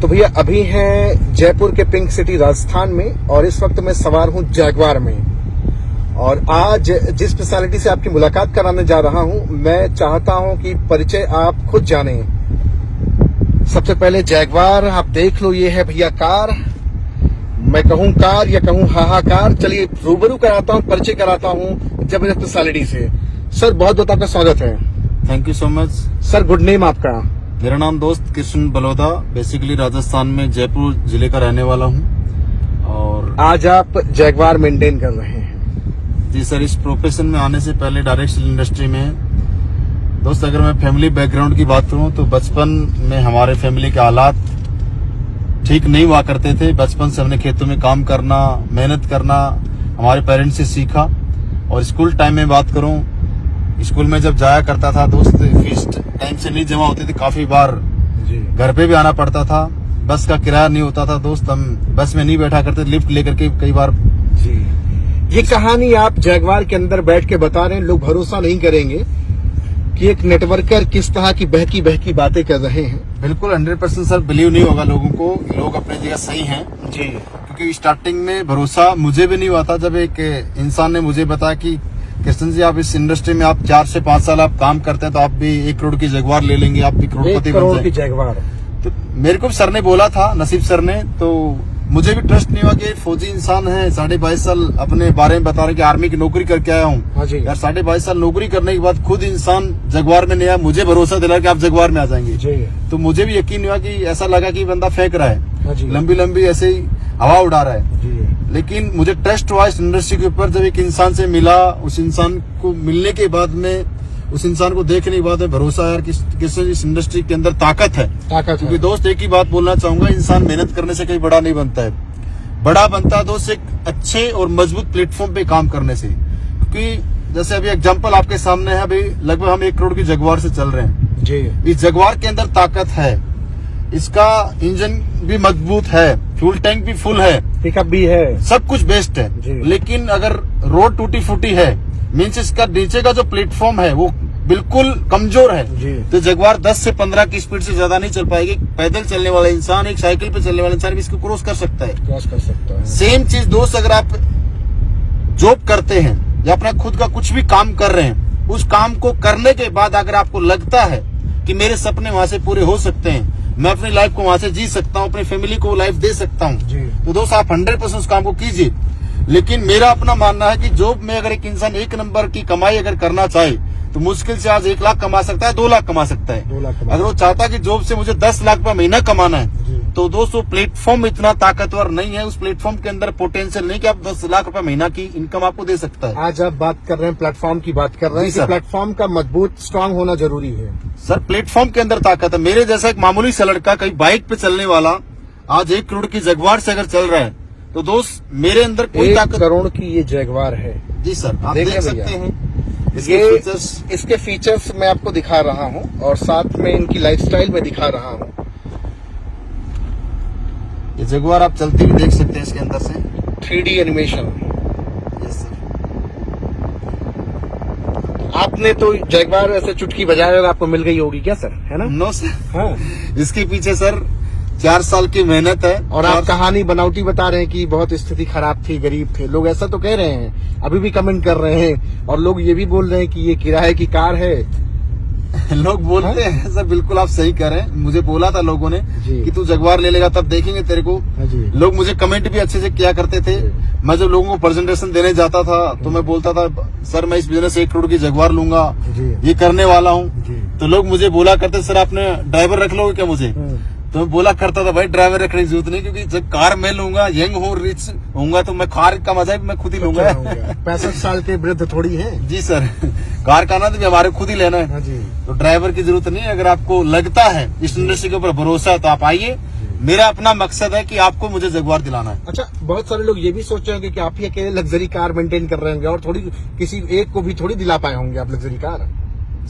तो भैया अभी है जयपुर के पिंक सिटी राजस्थान में और इस वक्त मैं सवार हूं जैगवार में। और आज जिस स्पेशलिटी से आपकी मुलाकात कराने जा रहा हूं, मैं चाहता हूं कि परिचय आप खुद जानें। सबसे पहले जैगवार आप देख लो, ये है भैया कार। मैं कहूं कार या कहूं हाहाकार। चलिए रूबरू कराता हूं, परिचय कराता हूं जबरदस्त स्पेशलिटी से। सर बहुत बहुत आपका स्वागत है। Thank you so much sir, good name आपका? मेरा नाम दोस्त कृष्ण बलोदा, बेसिकली राजस्थान में जयपुर जिले का रहने वाला हूं। और आज आप जैगवार मेंटेन कर रहे हैं? जी सर, इस प्रोफेशन में आने से पहले डायरेक्ट सेल इंडस्ट्री में दोस्त, अगर मैं फैमिली बैकग्राउंड की बात करूं तो बचपन में हमारे फैमिली के हालात ठीक नहीं हुआ करते थे। बचपन से हमने खेतों में काम करना, मेहनत करना हमारे पेरेंट्स से सीखा। और स्कूल टाइम में बात करूं, स्कूल में जब जाया करता था दोस्त, फीस टाइम से नहीं जमा होती थी, काफी बार घर पे भी आना पड़ता था। बस का किराया नहीं होता था दोस्त, हम बस में नहीं बैठा करते, लिफ्ट लेकर के कई बार। जी, ये कहानी आप जैगवार के अंदर बैठ के बता रहे हैं, लोग भरोसा नहीं करेंगे कि एक नेटवर्कर किस तरह की बहकी बातें कर रहे हैं। बिल्कुल 100% सर, बिलीव नहीं होगा लोगों को, लोग अपनी जगह सही हैं जी। क्योंकि स्टार्टिंग में भरोसा मुझे भी नहीं हुआ था। जब एक इंसान ने मुझे बताया कि कृष्ण जी, आप इस इंडस्ट्री में आप 4 से 5 साल आप काम करते हैं तो आप भी 1 करोड़ की जैगवार ले लेंगे, आप भी करोड़पति बन जाएंगे। जैगवार तो मेरे को सर ने बोला था, नसीब सर ने, तो मुझे भी ट्रस्ट नहीं हुआ कि फौजी इंसान है, 22.5 साल अपने बारे में बता रहे कि आर्मी की नौकरी करके आया हूँ। यार 22.5 साल नौकरी करने के बाद खुद इंसान जगवार में नहीं आया, मुझे भरोसा दिला कि आप जगवार में आ जाएंगे। तो मुझे भी यकीन हुआ कि ऐसा लगा कि बंदा फेंक रहा है, लंबी लंबी ऐसे ही हवा उड़ा रहा है। लेकिन मुझे ट्रस्ट हुआ इस इंडस्ट्री के ऊपर। जब एक इंसान से मिला, उस इंसान को मिलने के बाद में, उस इंसान को देखने के बाद में भरोसा यार कि इस इंडस्ट्री के अंदर ताकत है। क्योंकि दोस्त एक ही बात बोलना चाहूंगा, इंसान मेहनत करने से कहीं बड़ा नहीं बनता है। बड़ा बनता है दोस्त एक अच्छे और मजबूत प्लेटफॉर्म पे काम करने से। क्योंकि जैसे अभी एग्जांपल आपके सामने है, अभी लगभग हम 1 करोड़ की जगवार से चल रहे हैं जी। इस जगवार के अंदर ताकत है, इसका इंजन भी मजबूत है, फ्यूल टैंक भी फुल है, पिकअप भी है, सब कुछ बेस्ट है। लेकिन अगर रोड टूटी फूटी है, मीन्स इसका नीचे का जो प्लेटफॉर्म है वो बिल्कुल कमजोर है, तो जगवार 10 से 15 की स्पीड से ज्यादा नहीं चल पाएगी। पैदल चलने वाला इंसान, एक साइकिल पे चलने वाला इंसान भी इसको क्रॉस कर सकता है। सेम चीज दोस्त, अगर आप जॉब करते हैं या अपना खुद का कुछ भी काम कर रहे हैं, उस काम को करने के बाद अगर आपको लगता है कि मेरे सपने वहां से पूरे हो सकते हैं, मैं अपनी लाइफ को वहां से जी सकता हूँ, अपनी फैमिली को लाइफ दे सकता हूँ, तो दोस्त आप 100% उस काम को कीजिए। लेकिन मेरा अपना मानना है कि जॉब में अगर एक इंसान 1 नंबर की कमाई अगर करना चाहे तो मुश्किल से आज 1 लाख कमा सकता है, 2 लाख कमा सकता है। अगर वो चाहता है कि जॉब से मुझे 10 लाख रुपया महीना कमाना है, तो दोस्तों प्लेटफॉर्म इतना ताकतवर नहीं है, उस प्लेटफॉर्म के अंदर पोटेंशियल नहीं कि आप 10 लाख रुपया महीना की इनकम आपको दे सकता है। आज आप बात कर रहे हैं प्लेटफॉर्म की, बात कर रहे हैं कि प्लेटफॉर्म का मजबूत स्ट्रांग होना जरूरी है। सर प्लेटफॉर्म के अंदर ताकत है। मेरे जैसा एक मामूली सा लड़का कहीं बाइक पे चलने वाला आज 1 करोड़ की जगवार से अगर चल रहा है, तो दोस्त मेरे अंदर कोई ताकत। 1 करोड़ की ये जैगवार है जी सर, आप देख सकते हैं। इसके फीचर्स मैं आपको दिखा रहा हूँ और साथ में इनकी लाइफस्टाइल में दिखा रहा हूँ। ये जगवार आप चलती हुई देख सकते हैं इसके अंदर से 3D एनिमेशन। Yes sir. आपने तो जैगवार ऐसे चुटकी बजाए और आपको मिल गई होगी क्या सर, है ना? No sir. हाँ। इसके पीछे सर 4 साल की मेहनत है। और आप कहानी बनावटी बता रहे हैं कि बहुत स्थिति खराब थी, गरीब थे लोग, ऐसा तो कह रहे हैं, अभी भी कमेंट कर रहे हैं। और लोग ये भी बोल रहे हैं कि ये किराए की कार है। लोग बोलते हैं सर, बिल्कुल आप सही कह रहे हैं। मुझे बोला था लोगों ने कि तू जगवार ले लेगा तब देखेंगे तेरे को। लोग मुझे कमेंट भी अच्छे से किया करते थे। मैं जब लोगों को प्रेजेंटेशन देने जाता था तो मैं बोलता था, सर मैं इस बिजनेस से 1 करोड़ की जगवार लूंगा, ये करने वाला हूँ। तो लोग मुझे बोला करते, सर आपने ड्राइवर रख लोगे क्या मुझे? तो मैं बोला करता था, भाई ड्राइवर रखने की जरूरत नहीं, क्योंकि जब कार मैं लूंगा, यंग हूँ, रिच होऊंगा, तो मैं कार का मजा भी मैं खुद ही लूंगा। 65 साल के वृद्ध थोड़ी है जी सर, कार का आनंद भी हमारे खुद ही लेना है। तो ड्राइवर की जरूरत नहीं है। अगर आपको लगता है इस इंडस्ट्री के ऊपर भरोसा है तो आप आइए। मेरा अपना मकसद है कि आपको मुझे जगवार दिलाना है। अच्छा, बहुत सारे लोग ये भी सोच रहे होंगे कि आप ही अकेले लग्जरी कार मेंटेन कर रहे होंगे और थोड़ी किसी एक को भी थोड़ी दिला पाए होंगे आप लग्जरी कार।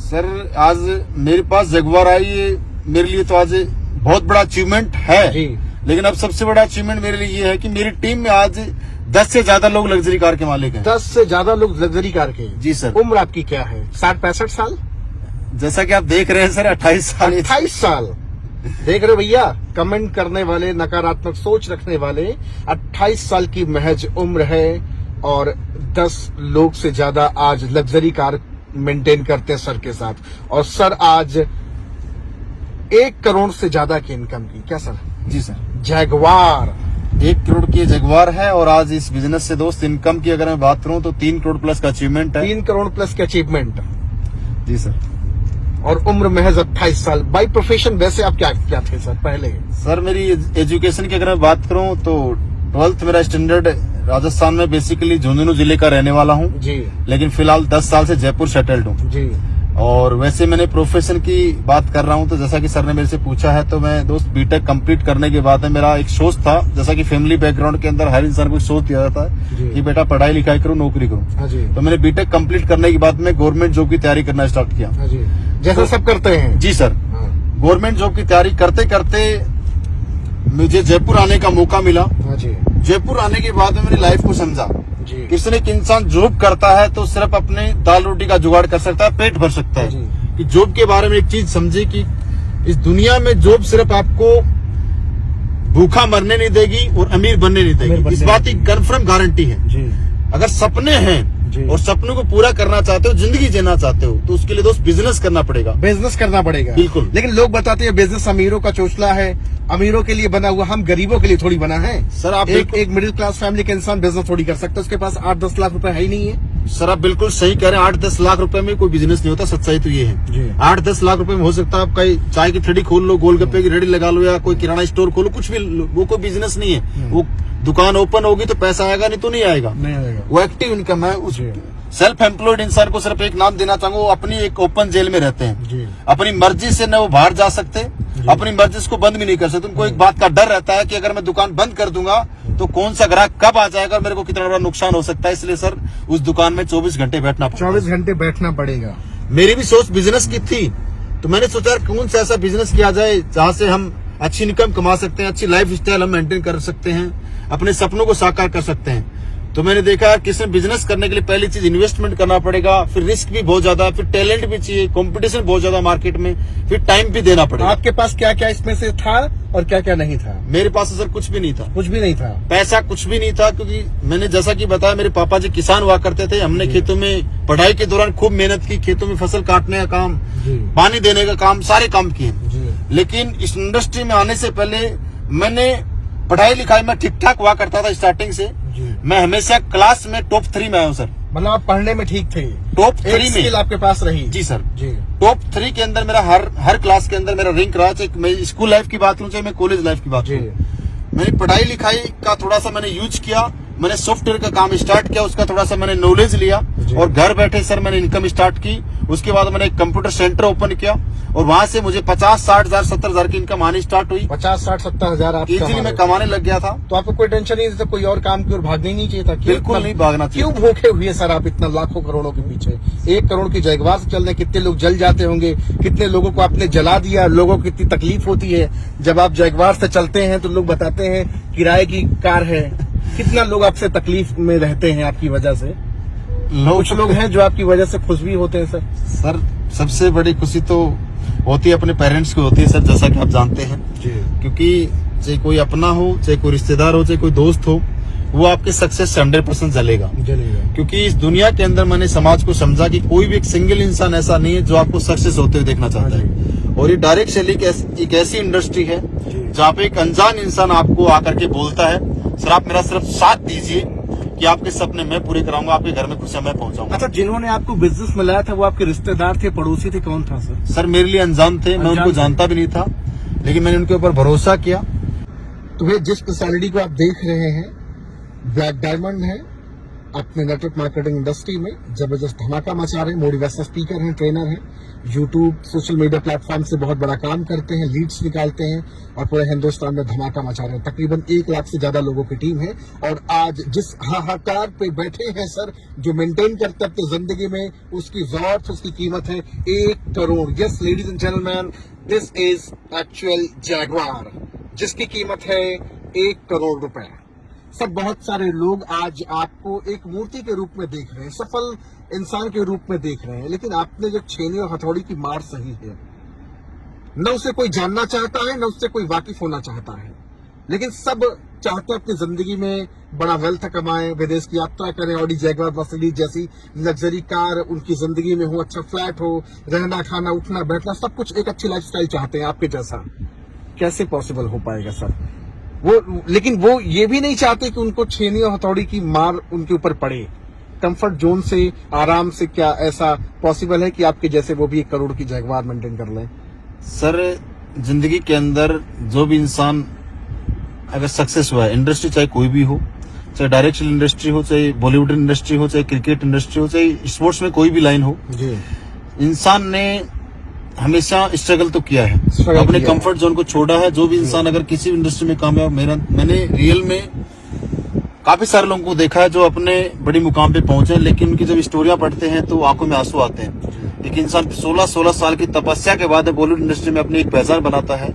सर आज मेरे पास जगवार आई है, मेरे लिए तो आज बहुत बड़ा अचीवमेंट है जी। लेकिन अब सबसे बड़ा अचीवमेंट मेरे लिए ये है कि मेरी टीम में आज 10 से ज्यादा लोग लग्जरी कार के मालिक हैं। 10 से ज्यादा लोग लग्जरी कार के? जी सर। उम्र आपकी क्या है? 60-65 साल? जैसा कि आप देख रहे हैं सर, 28 साल। 28 साल? देख रहे हो भैया, कमेंट करने वाले, नकारात्मक सोच रखने वाले, 28 साल की महज उम्र है और 10 लोग से ज्यादा आज लग्जरी कार मेंटेन करते हैं सर के साथ, और सर आज 1 करोड़ से ज्यादा की इनकम की। क्या सर? जी सर, जैगवार 1 करोड़ की जगवार है। और आज इस बिजनेस से दोस्त इनकम की अगर मैं बात करूं तो 3 करोड़ प्लस का अचीवमेंट है। 3 करोड़ प्लस की अचीवमेंट। जी सर। और उम्र महज 28 साल। बाई प्रोफेशन वैसे आप क्या थे सर पहले? सर मेरी एजुकेशन की अगर मैं बात करूं तो 12th मेरा स्टैंडर्ड राजस्थान में, बेसिकली झुंझुनू जिले का रहने वाला हूं जी, लेकिन फिलहाल 10 साल से जयपुर सेटल्ड हूं जी। और वैसे मैंने प्रोफेशन की बात कर रहा हूं तो जैसा कि सर ने मेरे से पूछा है, तो मैं दोस्त बीटेक कंप्लीट करने के बाद में मेरा एक सोच था, जैसा कि फैमिली बैकग्राउंड के अंदर हर इंसान को सोच दिया जाता है कि बेटा पढ़ाई लिखाई करो, नौकरी करो। हाँ जी। तो मैंने बीटेक कंप्लीट करने के बाद में गवर्नमेंट जॉब की तैयारी करना स्टार्ट किया। हाँ जी, जैसा सब करते हैं। जी सर। हाँ। गवर्नमेंट जॉब की तैयारी करते करते मुझे जयपुर आने का मौका मिला। हाँ जी, जयपुर आने के बाद में मेरी लाइफ को समझा। जी। किसी एक इंसान जॉब करता है तो सिर्फ अपने दाल रोटी का जुगाड़ कर सकता है, पेट भर सकता है। जी। कि जॉब के बारे में एक चीज समझे कि इस दुनिया में जॉब सिर्फ आपको भूखा मरने नहीं देगी और अमीर बनने नहीं देगी, इस बात की कंफर्म गारंटी है। जी। अगर सपने हैं जी। और सपनों को पूरा करना चाहते हो, जिंदगी जीना चाहते हो, तो उसके लिए दोस्त बिजनेस करना पड़ेगा। बिजनेस करना पड़ेगा, बिल्कुल। लेकिन लोग बताते हैं बिजनेस अमीरों का चोचला है, अमीरों के लिए बना हुआ, हम गरीबों के लिए थोड़ी बना है। सर आप एक मिडिल क्लास फैमिली का इंसान बिजनेस थोड़ी कर सकता है, उसके पास 8-10 लाख रुपए है ही नहीं है। सर आप बिल्कुल सही कह रहे हैं, 8-10 लाख रुपए में कोई बिजनेस नहीं होता, सच्चाई तो ये जी। है। 8-10 लाख रुपए में हो सकता है आप कहीं चाय की ठेली खोल लो, गोलगप्पे की रेडी लगा लो, या कोई किराना स्टोर खोलो, कुछ भी, वो कोई बिजनेस नहीं है। वो दुकान ओपन होगी तो पैसा आएगा, नहीं तो नहीं आएगा। वो एक्टिव इनकम है। उस सेल्फ एम्प्लॉयड इंसान को सिर्फ एक नाम देना चाहूंगा, वो अपनी एक ओपन जेल में रहते हैं। जी। अपनी मर्जी से न वो बाहर जा सकते, अपनी मर्जी से बंद भी नहीं कर सकते। उनको एक बात का डर रहता है कि अगर मैं दुकान बंद कर दूंगा तो कौन सा ग्राहक कब आ जाएगा और मेरे को कितना बड़ा नुकसान हो सकता है। इसलिए सर उस दुकान में 24 घंटे बैठना पड़ेगा। 24 घंटे बैठना पड़ेगा। मेरी भी सोच बिजनेस की थी, तो मैंने सोचा कौन सा ऐसा बिजनेस किया जाए जहां से हम अच्छी इनकम कमा सकते हैं, अच्छी लाइफ स्टाइल हम मेंटेन कर सकते हैं, अपने सपनों को साकार कर सकते हैं। तो मैंने देखा किसी बिजनेस करने के लिए पहली चीज इन्वेस्टमेंट करना पड़ेगा, फिर रिस्क भी बहुत ज्यादा, फिर टैलेंट भी चाहिए, कंपटीशन बहुत ज्यादा मार्केट में, फिर टाइम भी देना पड़ेगा। आपके पास क्या क्या इसमें से था और क्या क्या नहीं था? मेरे पास सर कुछ भी नहीं था। कुछ भी नहीं था? पैसा कुछ भी नहीं था, क्योंकि मैंने जैसा कि बताया मेरे पापा जी किसान हुआ करते थे। हमने खेतों में पढ़ाई के दौरान खूब मेहनत की, खेतों में फसल काटने का काम, पानी देने का काम, सारे काम किए। लेकिन इस इंडस्ट्री में आने से पहले मैंने पढ़ाई लिखाई में ठीक ठाक हुआ करता था स्टार्टिंग से। मैं हमेशा क्लास में टॉप 3 में आया हूँ सर। मतलब आप पढ़ने में ठीक थे? टॉप 3 में स्किल आपके पास रही? जी सर। जी। टॉप 3 के अंदर मेरा हर क्लास के अंदर मेरा रैंक रहा, चाहे मैं स्कूल लाइफ की बात करूँ चाहे मैं कॉलेज लाइफ की बात करूँ। मैंने पढ़ाई लिखाई का थोड़ा सा मैंने यूज किया, मैंने सॉफ्टवेयर का काम स्टार्ट किया, उसका थोड़ा सा मैंने नॉलेज लिया और घर बैठे सर मैंने इनकम स्टार्ट की। उसके बाद मैंने एक कंप्यूटर सेंटर ओपन किया और वहां से मुझे 50-60 हजार 70 हजार की इनकम आनी स्टार्ट हुई। 50-60-70 हजार आप इजीली मैं कमाने लग गया था। तो आपको कोई टेंशन नहीं था, कोई और काम की ओर भागना ही नहीं चाहिए था? बिल्कुल नहीं भागना चाहिए। क्यों भूखे हुए सर आप इतना लाखों करोड़ों के पीछे? 1 करोड़ की जगवार से चलने कितने लोग जल जाते होंगे, कितने लोगों को आपने जला दिया, लोगों को कितनी तकलीफ होती है जब आप जगवार से चलते हैं। तो लोग बताते हैं किराए की कार है, कितना लोग आपसे तकलीफ में रहते हैं आपकी वजह से। कुछ लोग हैं जो आपकी वजह से खुश भी होते हैं सर। सर सबसे बड़ी खुशी तो होती है अपने पेरेंट्स की होती है सर, जैसा कि आप जानते हैं। क्योंकि चाहे कोई अपना हो, चाहे कोई रिश्तेदार हो, चाहे कोई दोस्त हो, वो आपके सक्सेस से 100% जलेगा। क्योंकि इस दुनिया के अंदर मैंने समाज को समझा कि कोई भी एक सिंगल इंसान ऐसा नहीं है जो आपको सक्सेस होते हुए देखना चाहता है। और ये डायरेक्ट सेलिंग एक ऐसी इंडस्ट्री है जहाँ पे एक अनजान इंसान आपको आकर के बोलता है सर आप मेरा सिर्फ साथ दीजिए कि आपके सपने मैं पूरे कराऊंगा, आपके घर में कुछ समय पहुंचाऊंगा। अच्छा, जिन्होंने आपको बिजनेस में लाया था वो आपके रिश्तेदार थे, पड़ोसी थे, कौन था सर? सर मेरे लिए अनजान थे, मैं उनको जानता भी नहीं था, लेकिन मैंने उनके ऊपर भरोसा किया। तो भैया जिस पर्सनैलिटी को आप देख रहे हैं ब्लैक डायमंड है अपने नेटवर्क मार्केटिंग इंडस्ट्री में, जबरदस्त धमाका मचा रहे हैं। मोटिवेशनल स्पीकर हैं, ट्रेनर हैं, यूट्यूब सोशल मीडिया प्लेटफॉर्म से बहुत बड़ा काम करते हैं, लीड्स निकालते हैं और पूरे हिंदुस्तान में धमाका मचा रहे हैं। तकरीबन 1 लाख से ज्यादा लोगों की टीम है और आज जिस हाहाकार पे बैठे हैं सर, जो मेंटेन करते अपनी जिंदगी में, उसकी वर्थ, उसकी कीमत है 1 crore. Yes ladies and gentleman, this is actual Jaguar, जिसकी कीमत है 1 करोड़ रुपए। सब बहुत सारे लोग आज आपको एक मूर्ति के रूप में देख रहे हैं, सफल इंसान के रूप में देख रहे हैं, लेकिन आपने जो छेने और हथौड़ी की मार सही है, न उसे कोई जानना चाहता है, न उससे कोई वाकिफ होना चाहता है, लेकिन सब चाहते हैं अपनी जिंदगी में बड़ा वेल्थ कमाएं, विदेश की यात्रा करें, ऑडी जैगवार मर्सिडीज जैसी लग्जरी कार उनकी जिंदगी में हो, अच्छा फ्लैट हो, रहना खाना उठना बैठना सब कुछ एक अच्छी लाइफस्टाइल चाहते हैं आपके जैसा। कैसे पॉसिबल हो पाएगा सर? लेकिन वो ये भी नहीं चाहते कि उनको छेनी और हथौड़ी की मार उनके ऊपर पड़े। कंफर्ट जोन से आराम से क्या ऐसा पॉसिबल है कि आपके जैसे वो भी 1 करोड़ की जैगवार मेंटेन कर लें? सर जिंदगी के अंदर जो भी इंसान अगर सक्सेस हुआ है, इंडस्ट्री चाहे कोई भी हो, चाहे डायरेक्शन इंडस्ट्री हो, चाहे बॉलीवुड इंडस्ट्री हो, चाहे क्रिकेट इंडस्ट्री हो, चाहे स्पोर्ट्स में कोई भी लाइन हो जी, इंसान ने हमेशा स्ट्रगल तो किया है, अपने कंफर्ट जोन को छोड़ा है। जो भी इंसान अगर किसी भी इंडस्ट्री में कामयाब, मैंने रियल में काफी सारे लोगों को देखा है जो अपने बड़ी मुकाम पे पहुंचे, लेकिन उनकी जब स्टोरियां पढ़ते हैं तो आंखों में आंसू आते हैं। एक इंसान 16 साल की तपस्या के बाद बॉलीवुड इंडस्ट्री में अपनी एक पहचान बनाता है।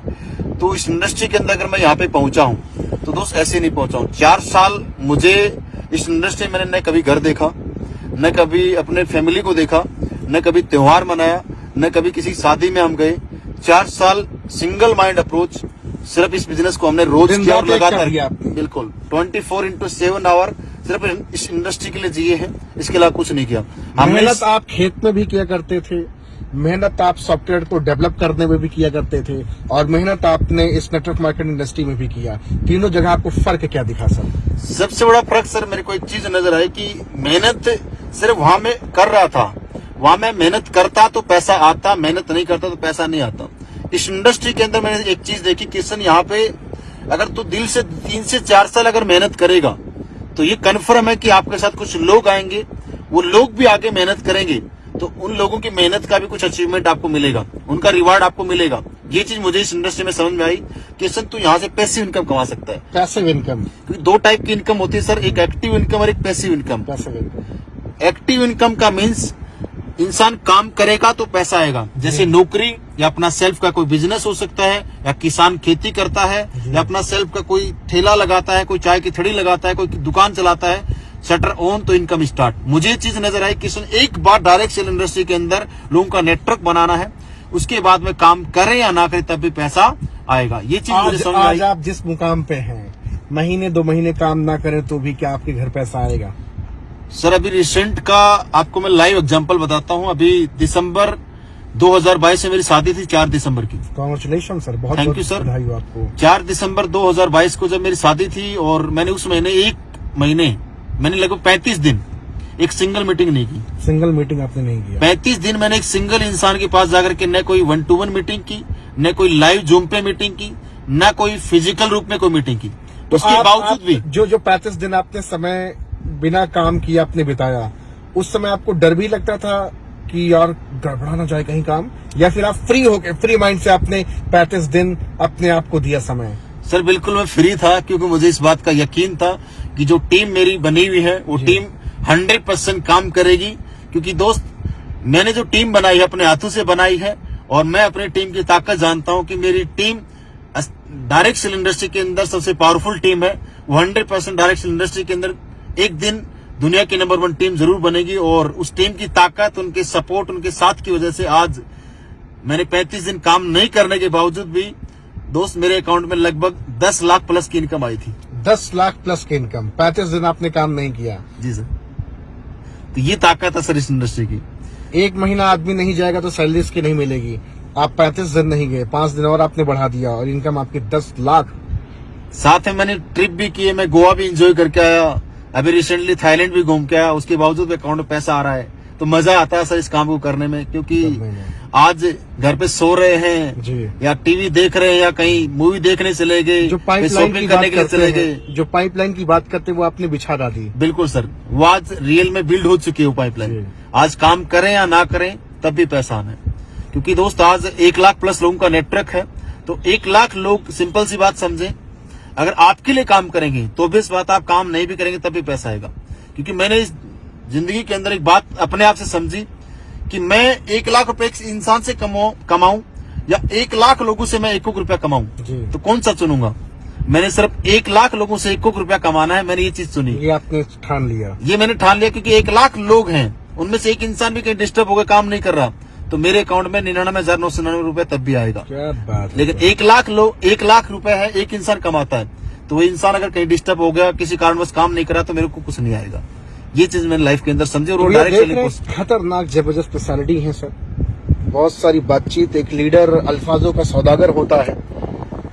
तो इस इंडस्ट्री के अंदर अगर मैं यहाँ पे पहुंचा हूँ तो दोस्त ऐसे नहीं पहुंचा हूँ। 4 साल मुझे इस इंडस्ट्री में मैंने न कभी घर देखा, न कभी अपने फैमिली को देखा, न कभी त्योहार मनाया, न कभी किसी शादी में हम गए। 4 साल सिंगल माइंड अप्रोच, सिर्फ इस बिजनेस को हमने रोज किया और लगातार बिल्कुल 24/7 आवर सिर्फ इस इंडस्ट्री के लिए जिए हैं, इसके अलावा कुछ नहीं किया। मेहनत आप खेत में भी किया करते थे, मेहनत आप सॉफ्टवेयर को डेवलप करने में भी किया करते थे, और मेहनत आपने इस नेटवर्क मार्केटिंग इंडस्ट्री में भी किया। तीनों जगह आपको फर्क क्या दिखा सर? सबसे बड़ा फर्क सर मेरे को एक चीज नजर आई कि मेहनत सिर्फ वहां में कर रहा था, वहां मैं मेहनत करता तो पैसा आता, मेहनत नहीं करता तो पैसा नहीं आता। इस इंडस्ट्री के अंदर मैंने एक चीज देखी, किशन यहाँ पे अगर तू दिल से 3 से 4 साल अगर मेहनत करेगा तो ये कन्फर्म है कि आपके साथ कुछ लोग आएंगे, वो लोग भी आगे मेहनत करेंगे, तो उन लोगों की मेहनत का भी कुछ अचीवमेंट आपको मिलेगा, उनका रिवार्ड आपको मिलेगा। ये चीज मुझे इस इंडस्ट्री में समझ में आई कि सर तू यहाँ से पैसिव इनकम कमा सकता है। पैसिव इनकम, क्योंकि 2 टाइप की इनकम होती है सर, एक एक्टिव इनकम और एक पैसिव इनकम। एक्टिव इनकम का मीन्स इंसान काम करेगा तो पैसा आएगा, जैसे नौकरी या अपना सेल्फ का कोई बिजनेस हो सकता है, या किसान खेती करता है, या अपना सेल्फ का कोई ठेला लगाता है, कोई चाय की थड़ी लगाता है, कोई दुकान चलाता है, शटर ऑन तो इनकम स्टार्ट। मुझे चीज नजर आई कि एक बार डायरेक्ट सेल इंडस्ट्री के अंदर लोगों का नेटवर्क बनाना है, उसके बाद में काम करें या ना करें तब भी पैसा आएगा। ये चीज मुझे समझ आई। आज आप जिस मुकाम पे हैं, महीने 2 महीने काम ना करें तो भी क्या आपके घर पैसा आएगा? सर अभी रिसेंट का आपको मैं लाइव एग्जांपल बताता हूं। अभी दिसंबर 2022 में मेरी शादी थी, 4 दिसंबर की। कांग्रेचुलेशन सर, बहुत थैंक यू सर, बधाई हो आपको। 4 दिसंबर 2022 को जब मेरी शादी थी, और मैंने उस महीने 1 महीने मैंने लगभग 35 दिन एक सिंगल मीटिंग नहीं की। सिंगल मीटिंग आपने नहीं किया? 35 दिन मैंने एक सिंगल इंसान के पास जाकर के न कोई 1-to-1 मीटिंग की, न कोई लाइव जूम पे मीटिंग की, न कोई फिजिकल रूप में कोई मीटिंग की। तो उसके बावजूद भी जो 35 दिन आपने समय बिना काम किए आपने बिताया, उस समय आपको डर भी लगता था कि यार गड़बड़ा ना जाए कहीं काम, या फिर आप फ्री होके फ्री माइंड से आपने 35 दिन अपने आप को दिया समय? सर बिल्कुल मैं फ्री था, क्योंकि मुझे इस बात का यकीन था कि जो टीम मेरी बनी हुई है वो टीम 100% काम करेगी। क्योंकि दोस्त मैंने जो टीम बनाई है अपने हाथों से बनाई है, और मैं अपनी टीम की ताकत जानता हूं कि मेरी टीम डायरेक्ट सेल इंडस्ट्री के अंदर सबसे पावरफुल टीम है। वो 100% डायरेक्ट सेल इंडस्ट्री के अंदर एक दिन दुनिया की नंबर 1 टीम जरूर बनेगी, और उस टीम की ताकत, उनके सपोर्ट, उनके साथ की वजह से आज मैंने 35 दिन काम नहीं करने के बावजूद भी दोस्त मेरे अकाउंट में लगभग 10 लाख प्लस की इनकम आई थी। 10 लाख प्लस की इनकम, 35 दिन आपने काम नहीं किया? जी सर, तो ये ताकत है सर इस इंडस्ट्री की। 1 महीना आदमी नहीं जाएगा तो सैलरी इसकी नहीं मिलेगी। आप 35 दिन नहीं गए, 5 दिन और आपने बढ़ा दिया, और इनकम आपकी 10 लाख। साथ में मैंने ट्रिप भी की है, मैं गोवा भी एंजॉय करके आया, अभी रिसेंटली थाईलैंड भी घूम के आया, उसके बावजूद अकाउंट में पैसा आ रहा है। तो मजा आता है सर इस काम को करने में, क्योंकि आज घर पे सो रहे हैं जी, या टीवी देख रहे हैं, या कहीं मूवी देखने चले गए, जो शॉपिंग करने के लिए चले गए, जो पाइपलाइन की बात करते हैं वो आपने बिछा डाली। बिल्कुल सर, वो आज रियल में बिल्ड हो चुकी है वो पाइपलाइन। आज काम करें या ना करें तब भी पैसा आना है, क्योंकि दोस्त आज 1 लाख प्लस लोगों का नेटवर्क है। तो 1 लाख लोग, सिंपल सी बात समझे, अगर आपके लिए काम करेंगे तो भी इस बात, आप काम नहीं भी करेंगे तब भी पैसा आएगा। क्योंकि मैंने इस जिंदगी के अंदर एक बात अपने आप से समझी कि मैं 1 लाख रुपए इंसान से कमाऊं या 1 लाख लोगों से मैं 1 रुपया कमाऊं, तो कौन सा चुनूंगा? मैंने सिर्फ 1 लाख लोगों से 1 रुपया कमाना है, मैंने ये चीज चुनी। ये आपने ठान लिया? ये मैंने ठान लिया, क्योंकि 1 लाख लोग हैं, उनमें से एक इंसान भी कहीं डिस्टर्ब हो गया, काम नहीं कर रहा, तो मेरे अकाउंट में 99,999 रुपए तब भी आएगा। क्या बात है। लेकिन 1 लाख रुपए है, एक इंसान कमाता है, तो वो इंसान अगर कहीं डिस्टर्ब हो गया, किसी कारणवश काम नहीं करा, तो मेरे को कुछ नहीं आएगा। ये चीज मैंने लाइफ के अंदर समझी और वो डायरेक्ट खतरनाक जबरदस्त पर्सनालिटी है सर। बहुत सारी बातचीत, एक लीडर अल्फाजों का सौदागर होता है,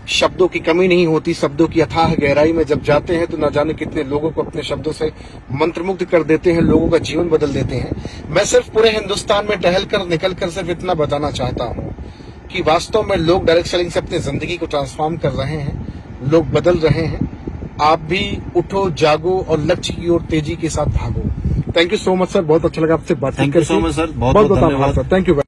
शब्दों की कमी नहीं होती, शब्दों की अथाह गहराई में जब जाते हैं तो न जाने कितने लोगों को अपने शब्दों से मंत्रमुग्ध कर देते हैं, लोगों का जीवन बदल देते हैं। मैं सिर्फ पूरे हिंदुस्तान में टहल कर निकल कर सिर्फ इतना बताना चाहता हूँ कि वास्तव में लोग डायरेक्ट सेलिंग से अपनी जिंदगी को ट्रांसफॉर्म कर रहे हैं, लोग बदल रहे हैं। आप भी उठो, जागो और लक्ष्य की ओर तेजी के साथ भागो। Thank you so much sir, बहुत अच्छा लगा आपसे बात करके। Thank you so much sir, बहुत बहुत धन्यवाद सर, थैंक यू।